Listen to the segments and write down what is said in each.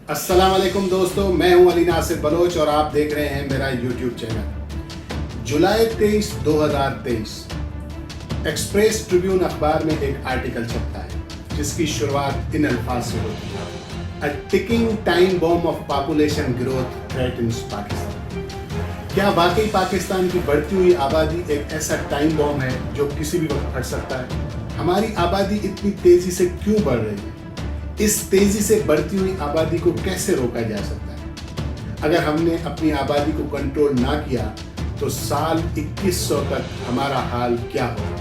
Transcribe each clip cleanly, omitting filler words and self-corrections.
अस्सलाम वालेकुम दोस्तों, मैं हूं अली नासिर बलोच और आप देख रहे हैं मेरा यूट्यूब चैनल। जुलाई 23, 2023 एक्सप्रेस ट्रिब्यून अखबार में एक आर्टिकल छपता है जिसकी शुरुआत इन अल्फाज से होती है: अ ticking time bomb of population growth threatens Pakistan. क्या वाकई पाकिस्तान की बढ़ती हुई आबादी एक ऐसा टाइम बॉम्ब है जो किसी भी वक्त फट सकता है? हमारी आबादी इतनी तेजी से क्यों बढ़ रही है? इस तेजी से बढ़ती हुई आबादी को कैसे रोका जा सकता है? अगर हमने अपनी आबादी को कंट्रोल ना किया तो साल 2100 तक हमारा हाल क्या होगा?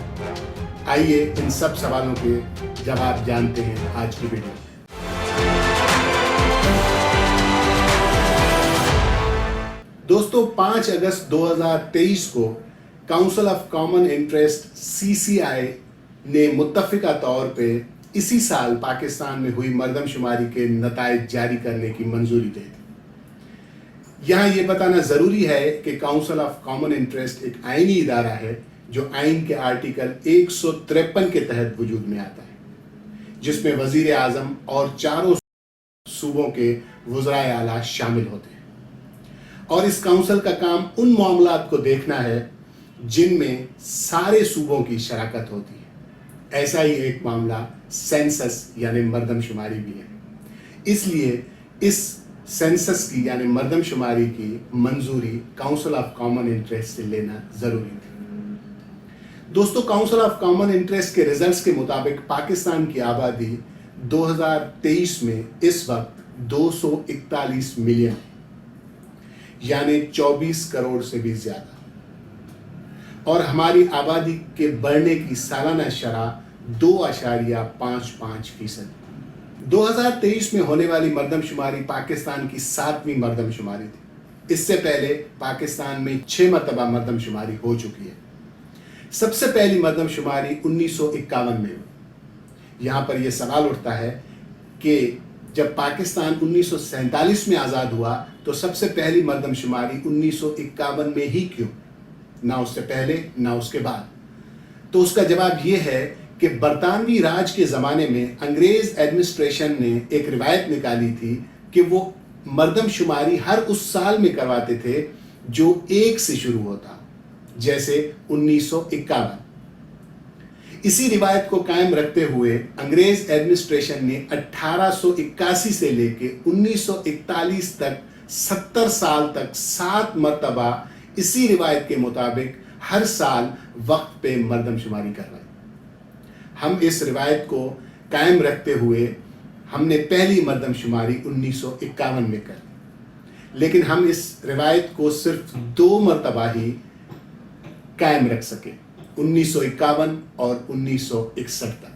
आइए इन सब सवालों के जवाब जानते हैं आज की वीडियो में। दोस्तों, 5 अगस्त 2023 को council of common interest (CCI) ने मुत्तफिका तौर पे इसी साल पाकिस्तान में हुई मर्दमशुमारी के नताइज जारी करने की मंजूरी दे दी। यहाँ ये बताना ज़रूरी है कि काउंसिल ऑफ कॉमन इंटरेस्ट एक आइनी इदारा है जो आइन के आर्टिकल 153 के तहत वजूद में आता है, जिसमें वजीर आज़म और चारों सूबों के वज़राए आला शामिल होते हैं। और इस काउंसिल का काम उन मामलात को देखना है जिनमें सारे सूबों की शराकत होती है। ऐसा ही एक मामला सेंसस यानी मर्दमशुमारी भी है। इसलिए इस सेंसस की यानी मर्दमशुमारी की मंजूरी काउंसिल ऑफ कॉमन इंटरेस्ट से लेना जरूरी थी। दोस्तों, काउंसिल ऑफ कॉमन इंटरेस्ट के रिजल्ट्स के मुताबिक पाकिस्तान की आबादी 2023 में इस वक्त 241 मिलियन यानी 24 करोड़ से भी ज्यादा, और हमारी आबादी के बढ़ने की सालाना शरह 2.55%। 2023 में होने वाली मर्दमशुमारी पाकिस्तान की 7वीं मर्दमशुमारी थी। इससे पहले पाकिस्तान में 6 मरतबा मर्दमशुमारी हो चुकी है। सबसे पहली मर्दमशुमारी 1951 में हुई। यहाँ पर यह सवाल उठता है कि जब पाकिस्तान 1947 में आज़ाद हुआ तो सबसे पहली मर्दमशुमारी 1951 में ही क्यों, ना उससे पहले ना उसके बाद? तो उसका जवाब यह है कि बरतानवी राज के ज़माने में अंग्रेज़ एडमिनिस्ट्रेशन ने एक रिवायत निकाली थी कि वो मर्दमशुमारी हर उस साल में करवाते थे जो 1 से शुरू होता, जैसे 1951। इसी रिवायत को कायम रखते हुए अंग्रेज़ एडमिनिस्ट्रेशन ने 1881 से लेके 1941 तक 70 साल तक 7 मरतबा इसी रिवायत के मुताबिक हर साल वक्त पे मर्दमशुमारी करवाई। हम इस रिवायत को कायम रखते हुए हमने पहली मर्दमशुमारी 1951 में कर, लेकिन हम इस रिवायत को सिर्फ 2 मरतबा ही कायम रख सके, 1951 और 1961 तक।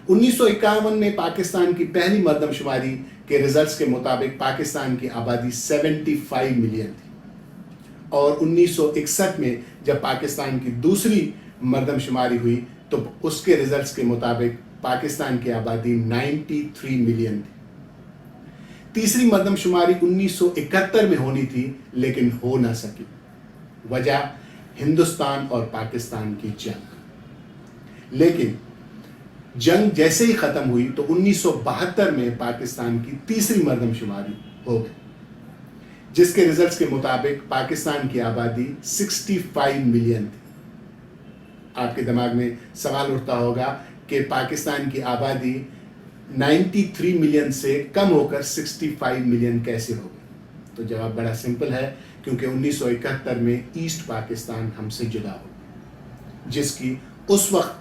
1951 में पाकिस्तान की पहली मर्दमशुमारी के रिजल्ट्स के मुताबिक पाकिस्तान की आबादी 75 मिलियन थी, और 1961 में जब पाकिस्तान की दूसरी मर्दमशुमारी हुई तो उसके रिजल्ट्स के मुताबिक पाकिस्तान की आबादी 93 मिलियन थी। तीसरी मर्दमशुमारी 1971 में होनी थी लेकिन हो ना सकी। वजह हिंदुस्तान और पाकिस्तान की जंग। लेकिन जंग जैसे ही खत्म हुई तो 1972 में पाकिस्तान की तीसरी मर्दमशुमारी हो गई, जिसके रिजल्ट्स के मुताबिक पाकिस्तान की आबादी 65 मिलियन थी। आपके दिमाग में सवाल उठता होगा कि पाकिस्तान की आबादी 93 मिलियन से कम होकर 65 मिलियन कैसे हो गई? तो जवाब बड़ा सिंपल है, क्योंकि 1971 में ईस्ट पाकिस्तान हमसे जुदा हो गई, जिसकी उस वक्त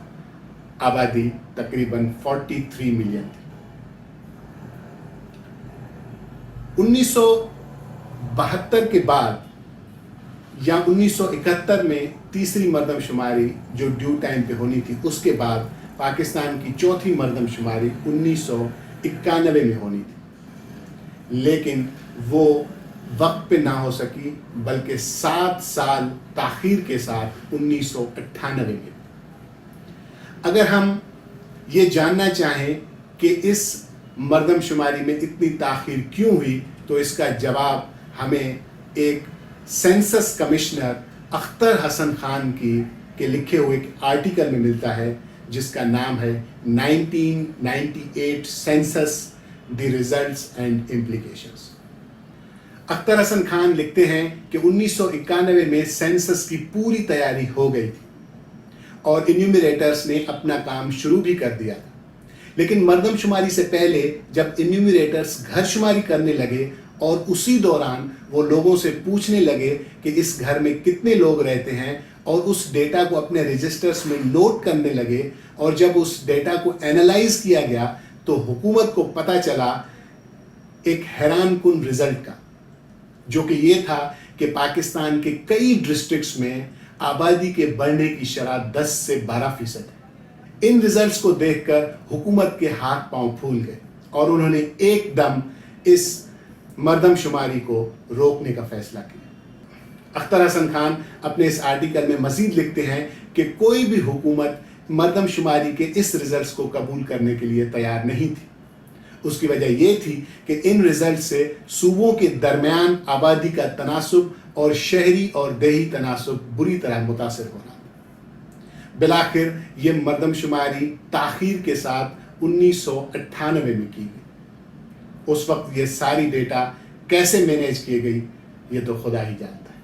आबादी तकरीबन 43 मिलियन थी। 1972 के बाद या 1971 में तीसरी मर्दमशुमारी जो ड्यू टाइम पे होनी थी, उसके बाद पाकिस्तान की चौथी मर्दमशुमारी 1991 में होनी थी, लेकिन वो वक्त पे ना हो सकी, बल्कि 7 साल ताख़ीर के साथ 1998 में। अगर हम ये जानना चाहें कि इस मर्दमशुमारी में इतनी ताख़ीर क्यों हुई, तो इसका जवाब हमें एक सेंसस कमिश्नर अख्तर हसन खान के लिखे हुए एक आर्टिकल में मिलता है, जिसका नाम है 1998 census the results and implications. Akhtar Hasan Khan लिखते हैं कि 1991 में सेंसस की पूरी तैयारी हो गई थी और इन्यूमरेटर्स ने अपना काम शुरू भी कर दिया था, लेकिन मर्दमशुमारी से पहले जब इन्यूमरेटर्स घर शुमारी करने लगे और उसी दौरान वो लोगों से पूछने लगे कि इस घर में कितने लोग रहते हैं और उस डेटा को अपने रजिस्टर्स में नोट करने लगे, और जब उस डेटा को एनालाइज किया गया तो हुकूमत को पता चला एक हैरानकुन रिजल्ट का, जो कि ये था कि पाकिस्तान के कई डिस्ट्रिक्ट्स में आबादी के बढ़ने की शरह 10 से 12% है। इन रिजल्ट्स को देखकर हुकूमत के हाथ पांव फूल गए और उन्होंने एकदम इस मर्दमशुमारी को रोकने का फैसला किया। अख्तर हसन खान अपने इस आर्टिकल में मजीद लिखते हैं कि कोई भी हुकूमत मर्दमशुमारी के इस रिजल्ट्स को कबूल करने के लिए तैयार नहीं थी। उसकी वजह यह थी कि इन रिजल्ट से सूबों के दरमियान आबादी का तनासुब और शहरी और देही तनासुब बुरी तरह मुतासर होना। बिलाखिर ये मर्दमशुमारी ताखीर के साथ 1998 में की गई। उस वक्त ये सारी डेटा कैसे मैनेज की गई ये तो खुदा ही जानता है।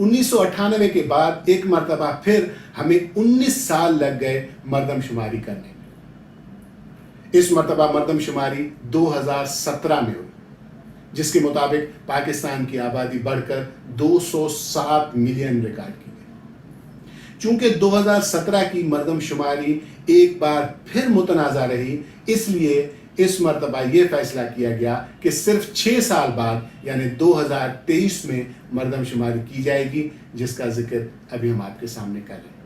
1998 के बाद एक मरतबा फिर हमें 19 साल लग गए मर्दमशुमारी करने में। इस मरतबा मर्दमशुमारी 2017 में हुई, जिसके मुताबिक पाकिस्तान की आबादी बढ़कर 207 मिलियन रिकॉर्ड की गई। चूंकि 2017 की मर्दमशुमारी एक बार फिर मुतनाज़ा रही, इसलिए इस मरतबा ये फैसला किया गया कि सिर्फ 6 साल बाद यानी 2023 में मर्दमशुमारी की जाएगी, जिसका जिक्र अभी हम आपके सामने कर रहे हैं।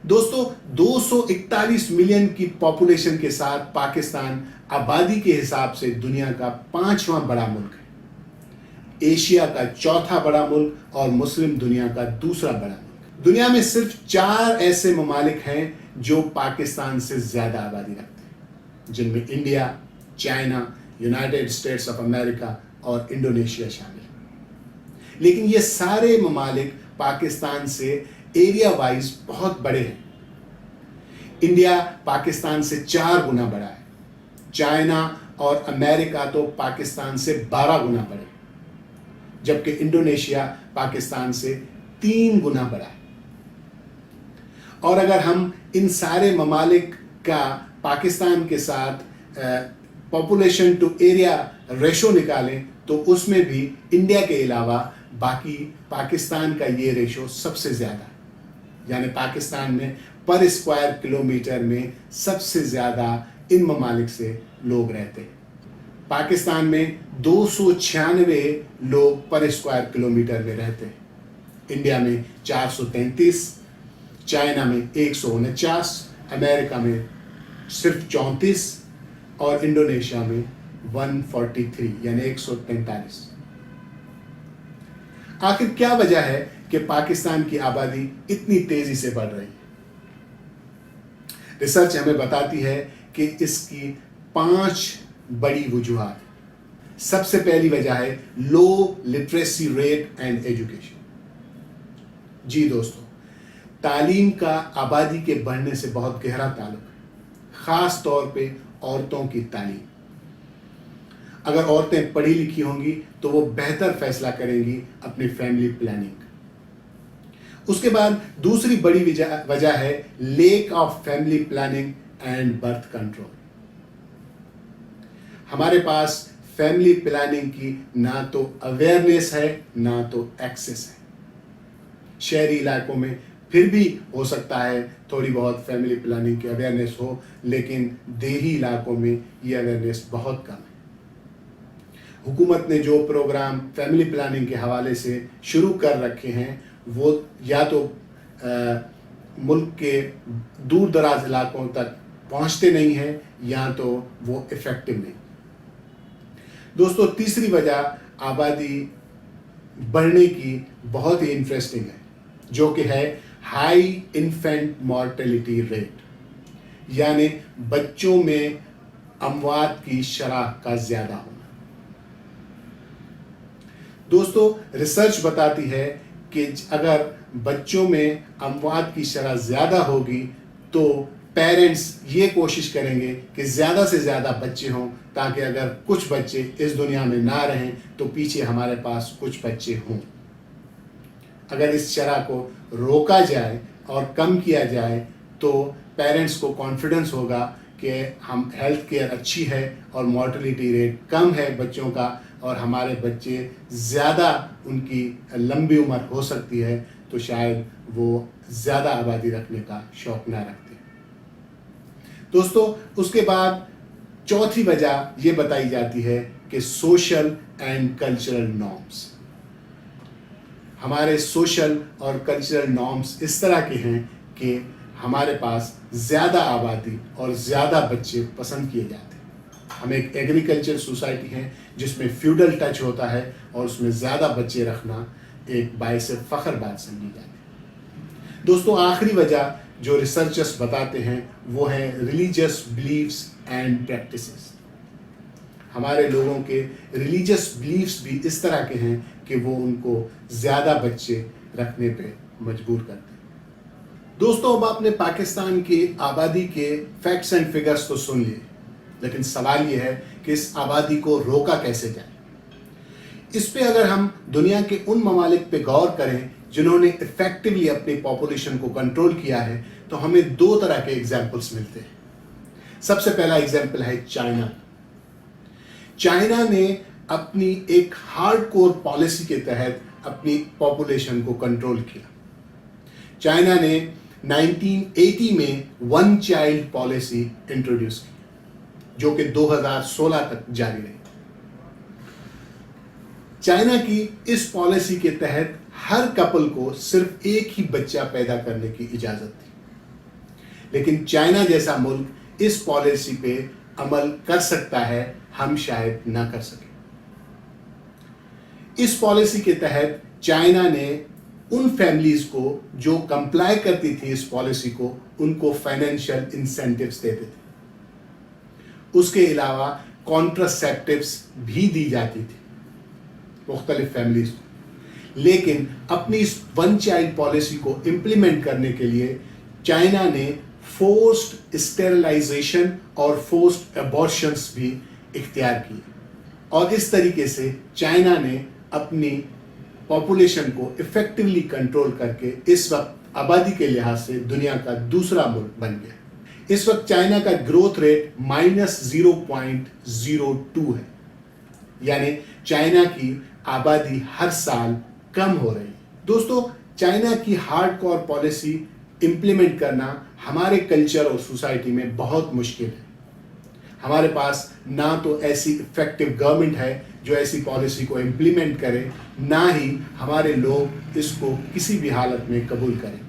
दोस्तों, 241 मिलियन की पॉपुलेशन के साथ पाकिस्तान आबादी के हिसाब से दुनिया का 5वां बड़ा मुल्क है, एशिया का 4था बड़ा मुल्क और मुस्लिम दुनिया का 2रा बड़ा मुल्क। दुनिया में सिर्फ 4 ऐसे ममालिक हैं जो पाकिस्तान से ज्यादा आबादी रखते हैं, जिनमें India, China, United states of America और इंडोनेशिया शामिल है। लेकिन ये सारे ममालिक पाकिस्तान से एरिया वाइज बहुत बड़े हैं। इंडिया पाकिस्तान से 4 गुना बड़ा है, चाइना और अमेरिका तो पाकिस्तान से 12 गुना बड़े, जबकि इंडोनेशिया पाकिस्तान से 3 गुना बड़ा है। और अगर हम इन सारे ममालिक का पाकिस्तान के साथ पॉपुलेशन टू एरिया रेशो निकालें तो उसमें भी इंडिया के अलावा बाकी पाकिस्तान का ये रेशो सबसे ज़्यादा है। यानी पाकिस्तान में पर स्क्वायर किलोमीटर में सबसे ज़्यादा इन ममालिक से लोग रहते हैं। पाकिस्तान में 296 लोग पर स्क्वायर किलोमीटर में रहते हैं, इंडिया में 433, चाइना में 149, अमेरिका में सिर्फ 34 और इंडोनेशिया में 143 यानी 143। आखिर क्या वजह है कि पाकिस्तान की आबादी इतनी तेजी से बढ़ रही है? रिसर्च हमें बताती है कि इसकी 5 बड़ी वजूहात। सबसे पहली वजह है low literacy rate and education. जी दोस्तों, तालीम का आबादी के बढ़ने से बहुत गहरा ताल्लुक है, खास तौर पे औरतों की तालीम। अगर औरतें पढ़ी लिखी होंगी तो वो बेहतर फैसला करेंगी अपनी फैमिली प्लानिंग। उसके बाद दूसरी बड़ी वजह है lake of family planning and birth control. हमारे पास फैमिली प्लानिंग की ना तो अवेयरनेस है ना तो एक्सेस है। शहरी इलाकों में फिर भी हो सकता है थोड़ी बहुत फैमिली प्लानिंग की अवेयरनेस हो, लेकिन देही इलाकों में ये अवेयरनेस बहुत कम है। हुकूमत ने जो प्रोग्राम फैमिली प्लानिंग के हवाले से शुरू कर रखे हैं वो या तो मुल्क के दूर दराज इलाकों तक पहुंचते नहीं हैं या तो वो इफ़ेक्टिव नहीं। दोस्तों, तीसरी वजह आबादी बढ़ने की बहुत ही इंटरेस्टिंग है, जो कि है हाई इन्फेंट मॉर्टेलिटी रेट, यानी बच्चों में अमवात की शरह का ज़्यादा होना। दोस्तों, रिसर्च बताती है कि अगर बच्चों में अमवात की शरह ज़्यादा होगी तो पेरेंट्स ये कोशिश करेंगे कि ज़्यादा से ज़्यादा बच्चे हों, ताकि अगर कुछ बच्चे इस दुनिया में ना रहें तो पीछे हमारे पास कुछ बच्चे हों। अगर इस शरह को रोका जाए और कम किया जाए तो पेरेंट्स को कॉन्फिडेंस होगा कि हम हेल्थ केयर अच्छी है और मॉर्टलिटी रेट कम है बच्चों का, और हमारे बच्चे ज़्यादा उनकी लंबी उम्र हो सकती है, तो शायद वो ज़्यादा आबादी रखने का शौक़ ना रखते। दोस्तों, उसके बाद चौथी वजह ये बताई जाती है कि सोशल एंड कल्चरल नॉर्म्स। हमारे सोशल और कल्चरल नॉर्म्स इस तरह के हैं कि हमारे पास ज़्यादा आबादी और ज़्यादा बच्चे पसंद किए जाते हैं। हम एक एग्रीकल्चर सोसाइटी हैं जिसमें फ्यूडल टच होता है और उसमें ज़्यादा बच्चे रखना एक बाइस फ़ख्र बात समझी जाती है। दोस्तों, आखिरी वजह जो रिसर्चर्स बताते हैं वो है रिलीजियस बिलीव्स एंड प्रैक्टिसेस। हमारे लोगों के रिलीजियस बिलीव्स भी इस तरह के हैं कि वो उनको ज़्यादा बच्चे रखने पे मजबूर करते हैं। दोस्तों, अब आपने पाकिस्तान की आबादी के फैक्ट्स एंड फिगर्स तो सुन लिए, लेकिन सवाल ये है कि इस आबादी को रोका कैसे जाए। इस पे अगर हम दुनिया के उन ममालिक पे गौर करें जिन्होंने इफेक्टिवली अपनी पॉपुलेशन को कंट्रोल किया है, तो हमें दो तरह के एग्जाम्पल्स मिलते हैं। सबसे पहला एग्जाम्पल है चाइना। चाइना ने अपनी एक हार्डकोर पॉलिसी के तहत अपनी पॉपुलेशन को कंट्रोल किया। चाइना ने 1980 में वन चाइल्ड पॉलिसी इंट्रोड्यूस की, जो कि 2016 तक जारी रही। चाइना की इस पॉलिसी के तहत हर कपल को सिर्फ एक ही बच्चा पैदा करने की इजाजत थी, लेकिन चाइना जैसा मुल्क इस पॉलिसी पे अमल कर सकता है, हम शायद ना कर सके। इस पॉलिसी के तहत चाइना ने उन फैमिलीज को जो कंप्लाई करती थी इस पॉलिसी को, उनको फाइनेंशियल इंसेंटिव्स देते थे। उसके अलावा कॉन्ट्रासेप्टिव्स भी दी जाती थी मुख्तलिफ फैमिलीज को। लेकिन अपनी इस वन चाइल्ड पॉलिसी को इम्प्लीमेंट करने के लिए चाइना ने फोर्स्ड स्टेरिलाइजेशन और फोर्स्ड अबॉर्शंस भी इख्तियार किए, और इस तरीके से चाइना ने अपनी पॉपुलेशन को इफेक्टिवली कंट्रोल करके इस वक्त आबादी के लिहाज से दुनिया का दूसरा मुल्क बन गया। इस वक्त चाइना का ग्रोथ रेट -0.02 है, यानी चाइना की आबादी हर साल कम हो रही है। दोस्तों, चाइना की हार्डकोर पॉलिसी इम्प्लीमेंट करना हमारे कल्चर और सोसाइटी में बहुत मुश्किल है। हमारे पास ना तो ऐसी इफेक्टिव गवर्नमेंट है जो ऐसी पॉलिसी को इम्प्लीमेंट करे, ना ही हमारे लोग इसको किसी भी हालत में कबूल करें।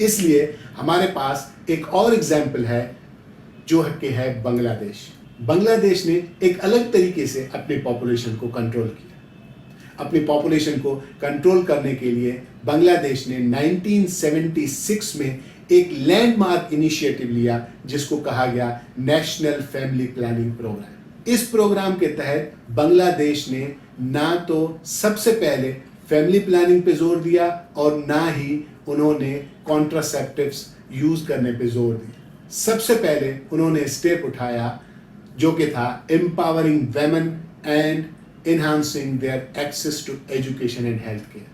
इसलिए हमारे पास एक और एग्जाम्पल है जो कि है बांग्लादेश। बांग्लादेश ने एक अलग तरीके से अपनी पॉपुलेशन को कंट्रोल किया। अपनी पॉपुलेशन को कंट्रोल करने के लिए बांग्लादेश ने 1976 में एक लैंडमार्क इनिशिएटिव लिया जिसको कहा गया नेशनल फैमिली प्लानिंग प्रोग्राम। इस प्रोग्राम के तहत बांग्लादेश ने ना तो सबसे पहले फैमिली प्लानिंग पे जोर दिया और ना ही उन्होंने कॉन्ट्रासेप्टिव्स यूज करने पे जोर दिया। सबसे पहले उन्होंने स्टेप उठाया जो कि था empowering women and enhancing their access to education and health care।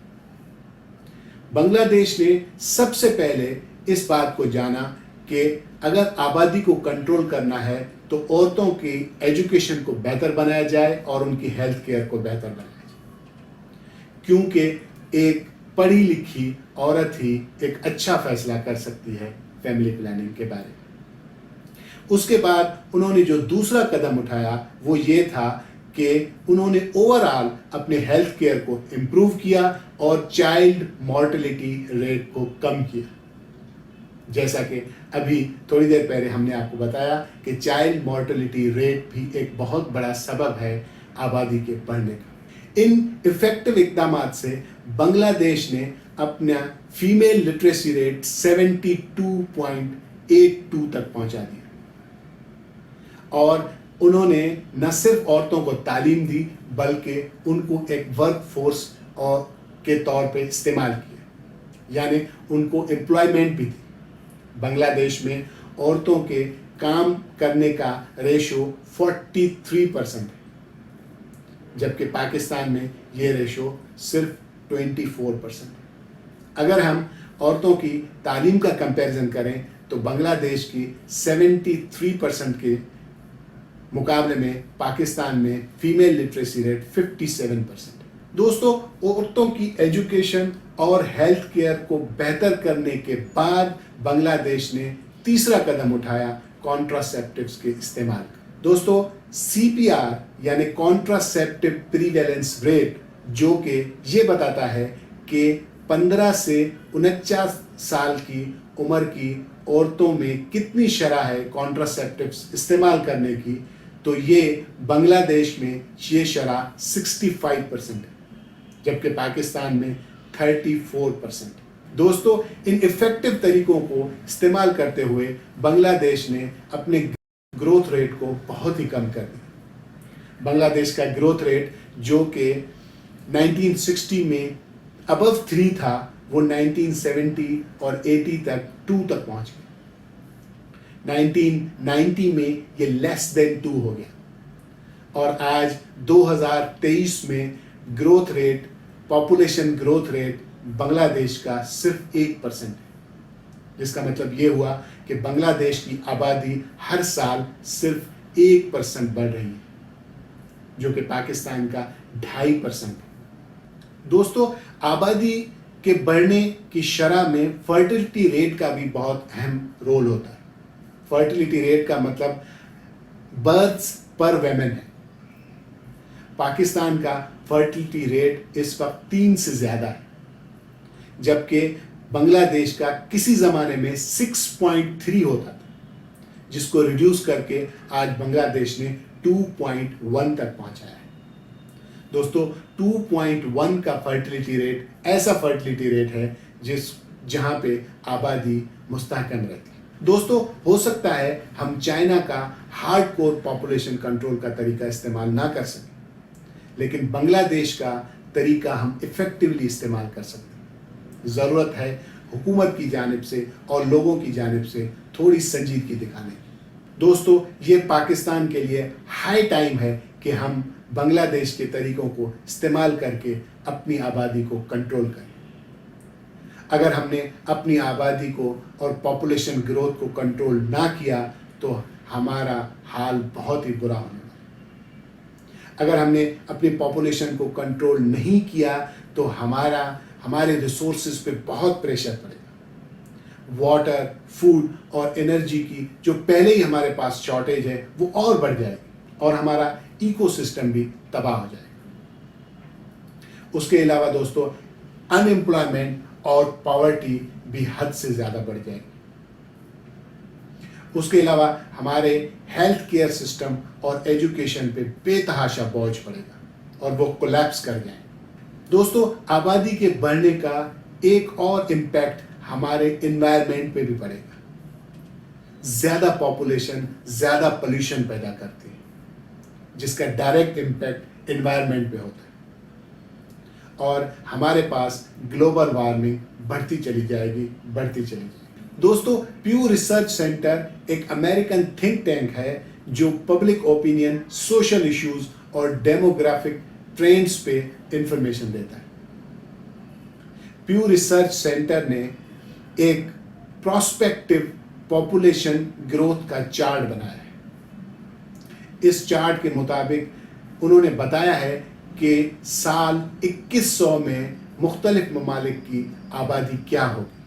Bangladesh ने सबसे पहले इस बात को जाना कि अगर आबादी को कंट्रोल करना है तो औरतों की एजुकेशन को बेहतर बनाया जाए और उनकी हेल्थ केयर को बेहतर बनाया जाए, क्योंकि एक पढ़ी लिखी औरत ही एक अच्छा फैसला कर सकती है फैमिली प्लानिंग के बारे में। उसके बाद उन्होंने जो दूसरा कदम उठाया वो ये था कि उन्होंने ओवरऑल अपने हेल्थ केयर को इम्प्रूव किया और चाइल्ड मॉर्टेलिटी रेट को कम किया। जैसा कि अभी थोड़ी देर पहले हमने आपको बताया कि चाइल्ड मॉर्टेलिटी रेट भी एक बहुत बड़ा सबब है आबादी के बढ़ने का। इन इफेक्टिव इक़दामात से बांग्लादेश ने अपना फीमेल लिटरेसी रेट 72.82 तक पहुंचा दिया, और उन्होंने न सिर्फ औरतों को तालीम दी बल्कि उनको एक वर्क फोर्स और के तौर पे इस्तेमाल किया, यानी उनको एम्प्लॉयमेंट भी दी। बांग्लादेश में औरतों के काम करने का रेशो 43% है, जबकि पाकिस्तान में ये रेशो सिर्फ 24% है। अगर हम औरतों की तालीम का कंपैरिजन करें तो बांग्लादेश की 73% के मुकाबले में पाकिस्तान में फीमेल लिटरेसी रेट 57%। दोस्तों, औरतों की एजुकेशन और हेल्थ केयर को बेहतर करने के बाद बांग्लादेश ने तीसरा कदम उठाया कॉन्ट्रासेप्टिव्स के इस्तेमाल का। दोस्तों, CPR यानी कॉन्ट्रासेप्टिव प्रीवेलेंस रेट, जो कि ये बताता है कि 15 से 49 साल की उम्र की औरतों में कितनी शरह है कॉन्ट्रासेप्टिव्स इस्तेमाल करने की, तो ये बांग्लादेश में ये शरह 65% है, जबकि पाकिस्तान में 34%। दोस्तों, इन इफेक्टिव तरीकों को इस्तेमाल करते हुए बांग्लादेश ने अपने ग्रोथ रेट को बहुत ही कम कर दिया। बांग्लादेश का ग्रोथ रेट जो कि 1960 में अबव 3 था, वो 1970 और 80 तक 2 तक पहुंच गया। 1990 में ये लेस देन 2 हो गया और आज 2023 में growth rate, population growth rate Bangladesh का सिर्फ 1% है, जिसका मतलब ये हुआ कि बांग्लादेश की आबादी हर साल सिर्फ 1% बढ़ रही है, जो कि पाकिस्तान का 2.5% है। दोस्तों, आबादी के बढ़ने की शरह में फर्टिलिटी रेट का भी बहुत अहम रोल होता है। फर्टिलिटी रेट का मतलब बर्थ्स पर वुमेन है। पाकिस्तान का फर्टिलिटी रेट इस वक्त 3 से ज़्यादा है, जबकि बांग्लादेश का किसी ज़माने में 6.3 होता था, जिसको रिड्यूस करके आज बांग्लादेश ने 2.1 तक पहुंचाया है। दोस्तों, 2.1 का फर्टिलिटी रेट ऐसा फर्टिलिटी रेट है जहां पे आबादी मुस्तहकम रहती है। दोस्तों, हो सकता है हम चाइना का हार्डकोर पॉपुलेशन कंट्रोल का तरीका इस्तेमाल ना कर सकें, लेकिन बांग्लादेश का तरीका हम इफेक्टिवली इस्तेमाल कर सकते हैं। ज़रूरत है हुकूमत की जानिब से और लोगों की जानिब से थोड़ी संजीदगी दिखाने की। दोस्तों, ये पाकिस्तान के लिए हाई टाइम है कि हम बांग्लादेश के तरीकों को इस्तेमाल करके अपनी आबादी को कंट्रोल करें। अगर हमने अपनी आबादी को और पॉपुलेशन ग्रोथ को कंट्रोल ना किया तो हमारा हाल बहुत ही बुरा होने वाला है। अगर हमने अपनी पॉपुलेशन को कंट्रोल नहीं किया तो हमारे रिसोर्सेज पे बहुत प्रेशर पड़ेगा। वाटर, फूड और एनर्जी की जो पहले ही हमारे पास शॉर्टेज है वो और बढ़ जाएगी और हमारा इकोसिस्टम भी तबाह हो जाएगा। उसके अलावा दोस्तों, अनएम्प्लॉयमेंट और पॉवर्टी भी हद से ज़्यादा बढ़ जाएगी। उसके अलावा हमारे हेल्थ केयर सिस्टम और एजुकेशन पे बेतहाशा बोझ पड़ेगा और वो कोलैप्स कर जाएंगे। दोस्तों, आबादी के बढ़ने का एक और इम्पैक्ट हमारे एनवायरनमेंट पे भी पड़ेगा। ज़्यादा पॉपुलेशन ज़्यादा पोल्यूशन पैदा करती है, जिसका डायरेक्ट इम्पैक्ट एनवायरनमेंट पे होता है और हमारे पास ग्लोबल वार्मिंग बढ़ती चली जाएगी। दोस्तों, प्यू रिसर्च सेंटर एक अमेरिकन थिंक टैंक है जो पब्लिक ओपिनियन, सोशल इश्यूज और डेमोग्राफिक ट्रेंड्स पे इंफॉर्मेशन देता है। प्यू रिसर्च सेंटर ने एक प्रोस्पेक्टिव पॉपुलेशन ग्रोथ का चार्ट बनाया है। इस चार्ट के मुताबिक उन्होंने बताया है कि साल 2100 में मुख्तलिफ ममालिक की आबादी क्या होगी।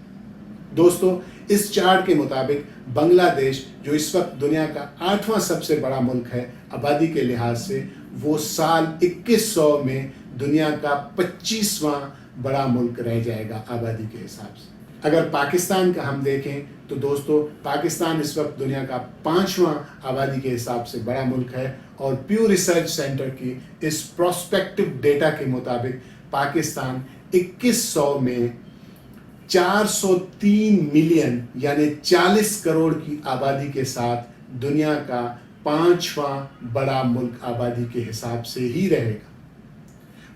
दोस्तों, इस चार्ट के मुताबिक बांग्लादेश, जो इस वक्त दुनिया का 8वां सबसे बड़ा मुल्क है आबादी के लिहाज से, वो साल 2100 में दुनिया का 25वां बड़ा मुल्क रह जाएगा आबादी के हिसाब से। अगर पाकिस्तान का हम देखें तो दोस्तों, पाकिस्तान इस वक्त दुनिया का 5वां आबादी के हिसाब से बड़ा मुल्क है और प्यू रिसर्च सेंटर की इस प्रोस्पेक्टिव डेटा के मुताबिक पाकिस्तान 2100 में 403 मिलियन यानी 40 करोड़ की आबादी के साथ दुनिया का 5वां बड़ा मुल्क आबादी के हिसाब से ही रहेगा।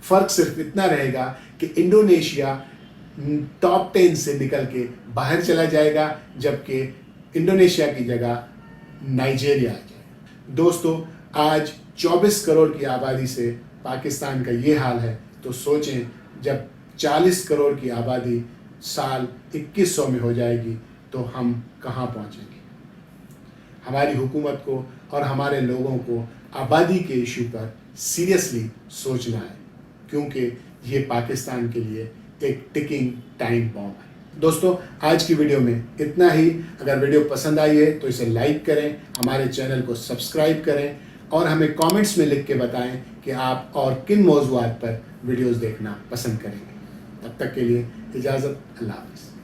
फर्क सिर्फ इतना रहेगा कि इंडोनेशिया टॉप 10 से निकल के बाहर चला जाएगा, जबकि इंडोनेशिया की जगह नाइजीरिया आ जाएगा। दोस्तों, आज 24 करोड़ की आबादी से पाकिस्तान का ये हाल है, तो सोचें जब 40 करोड़ की आबादी साल 2100 में हो जाएगी तो हम कहाँ पहुँचेंगे। हमारी हुकूमत को और हमारे लोगों को आबादी के इशू पर सीरियसली सोचना है, क्योंकि ये पाकिस्तान के लिए एक टिकिंग टाइम बॉम्ब है। दोस्तों, आज की वीडियो में इतना ही। अगर वीडियो पसंद आई है तो इसे लाइक करें, हमारे चैनल को सब्सक्राइब करें और हमें कमेंट्स में लिख के बताएं कि आप और किन मौज़ूआत पर वीडियोस देखना पसंद करेंगे। तब तक के लिए इजाज़त, अल्लाह हाफ़िज़।